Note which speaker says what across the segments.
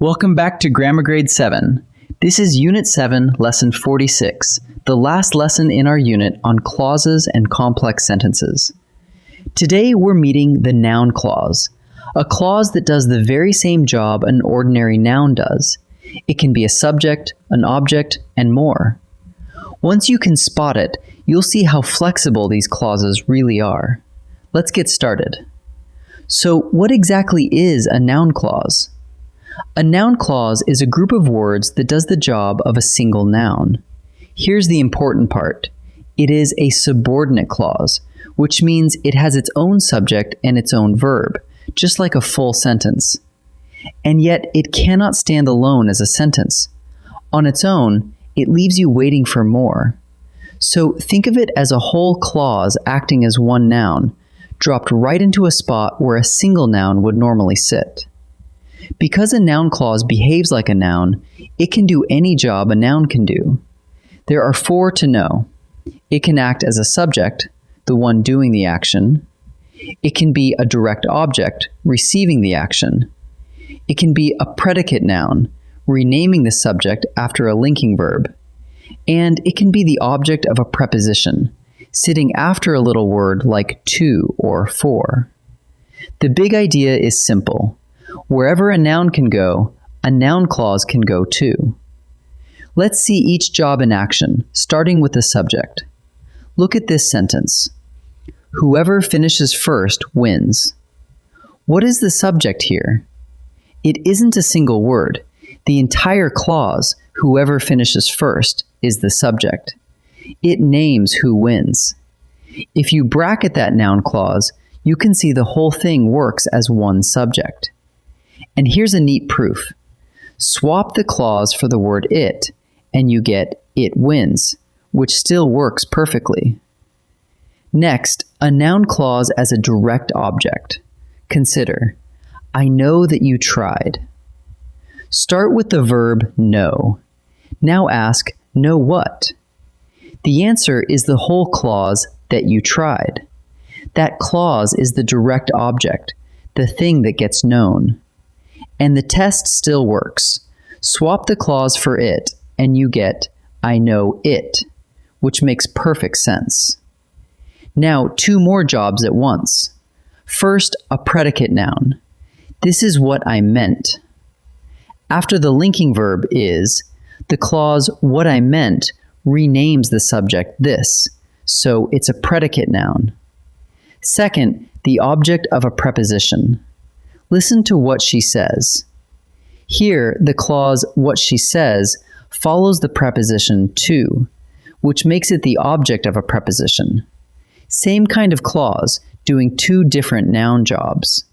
Speaker 1: Welcome back to Grammar Grade 7. This is Unit 7, Lesson 46, the last lesson in our unit on clauses and complex sentences. Today we're meeting the noun clause, a clause that does the very same job an ordinary noun does. It can be a subject, an object, and more. Once you can spot it, you'll see how flexible these clauses really are. Let's get started. So, what exactly is a noun clause? A noun clause is a group of words that does the job of a single noun. Here's the important part. It is a subordinate clause, which means it has its own subject and its own verb, just like a full sentence. And yet, it cannot stand alone as a sentence. On its own, it leaves you waiting for more. So think of it as a whole clause acting as one noun, dropped right into a spot where a single noun would normally sit. Because a noun clause behaves like a noun, it can do any job a noun can do. There are four to know. It can act as a subject, the one doing the action. It can be a direct object, receiving the action. It can be a predicate noun, renaming the subject after a linking verb. And it can be the object of a preposition, sitting after a little word like to or for. The big idea is simple. Wherever a noun can go, a noun clause can go too. Let's see each job in action, starting with the subject. Look at this sentence. Whoever finishes first wins. What is the subject here? It isn't a single word. The entire clause, whoever finishes first, is the subject. It names who wins. If you bracket that noun clause, you can see the whole thing works as one subject. And here's a neat proof. Swap the clause for the word it, and you get it wins, which still works perfectly. Next, a noun clause as a direct object. Consider, I know that you tried. Start with the verb know. Now ask, know what? The answer is the whole clause that you tried. That clause is the direct object, the thing that gets known. And the test still works. Swap the clause for it, and you get, I know it, which makes perfect sense. Now, two more jobs at once. First, a predicate noun. This is what I meant. After the linking verb is, the clause what I meant renames the subject this, so it's a predicate noun. Second, the object of a preposition. Listen to what she says. Here, the clause what she says follows the preposition to, which makes it the object of a preposition. Same kind of clause, doing two different noun jobs.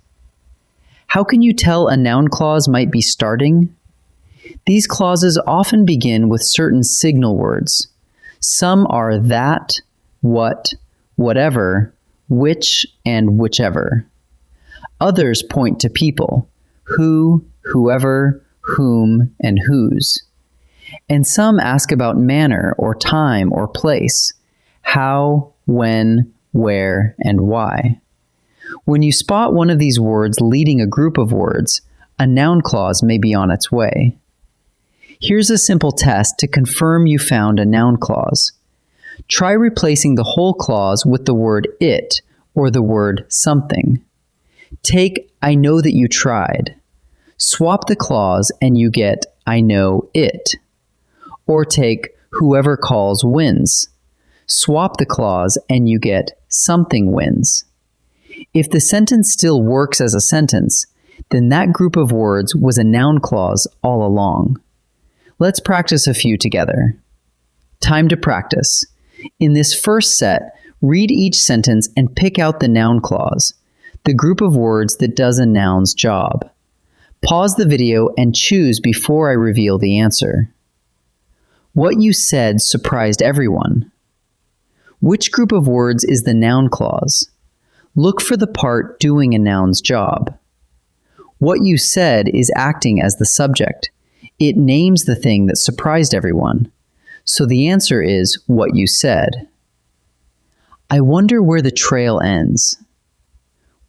Speaker 1: How can you tell a noun clause might be starting? These clauses often begin with certain signal words. Some are that, what, whatever, which, and whichever. Others point to people, who, whoever, whom, and whose. And some ask about manner or time or place, how, when, where, and why. When you spot one of these words leading a group of words, a noun clause may be on its way. Here's a simple test to confirm you found a noun clause. Try replacing the whole clause with the word it or the word something. Take, I know that you tried. Swap the clause and you get, I know it. Or take, whoever calls wins. Swap the clause and you get, something wins. If the sentence still works as a sentence, then that group of words was a noun clause all along. Let's practice a few together. Time to practice. In this first set, read each sentence and pick out the noun clause, the group of words that does a noun's job. Pause the video and choose before I reveal the answer. What you said surprised everyone. Which group of words is the noun clause? Look for the part doing a noun's job. What you said is acting as the subject. It names the thing that surprised everyone. So the answer is what you said. I wonder where the trail ends.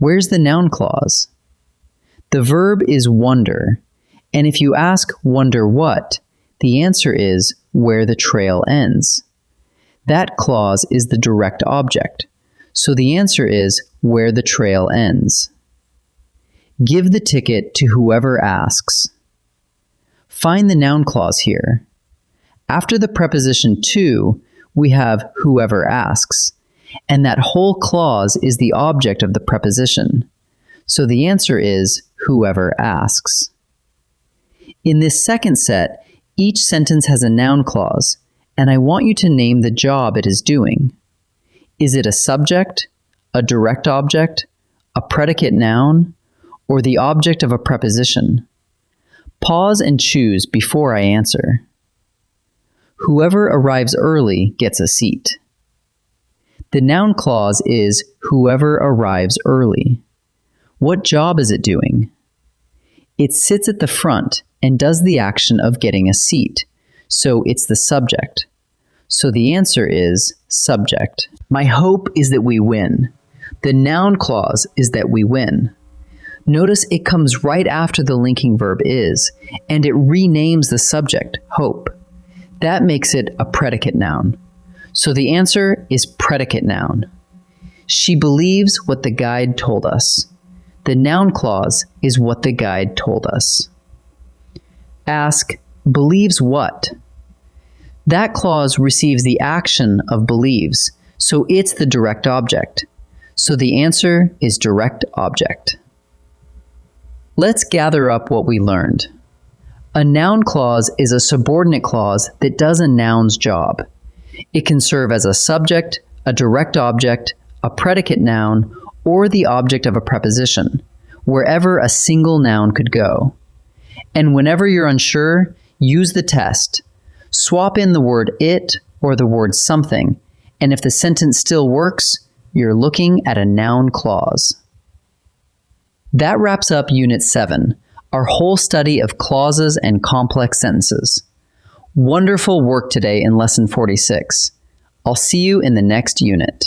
Speaker 1: Where's the noun clause? The verb is wonder, And if you ask, wonder what, the answer is where the trail ends. That clause is the direct object, so the answer is where the trail ends. Give the ticket to whoever asks. Find the noun clause here. After the preposition to, we have whoever asks, and that whole clause is the object of the preposition. So the answer is whoever asks. In this second set, each sentence has a noun clause, and I want you to name the job it is doing. Is it a subject, a direct object, a predicate noun, or the object of a preposition? Pause and choose before I answer. Whoever arrives early gets a seat. The noun clause is whoever arrives early. What job is it doing? It sits at the front and does the action of getting a seat, so it's the subject. So the answer is subject. My hope is that we win. The noun clause is that we win. Notice it comes right after the linking verb is, and it renames the subject, hope. That makes it a predicate noun. So the answer is predicate noun. She believes what the guide told us. The noun clause is what the guide told us. Ask, believes what? That clause receives the action of believes, so it's the direct object. So the answer is direct object. Let's gather up what we learned. A noun clause is a subordinate clause that does a noun's job. It can serve as a subject, a direct object, a predicate noun, or the object of a preposition, wherever a single noun could go. And whenever you're unsure, use the test. Swap in the word it or the word something, and if the sentence still works, you're looking at a noun clause. That wraps up Unit 7, our whole study of clauses and complex sentences. Wonderful work today in Lesson 46. I'll see you in the next unit.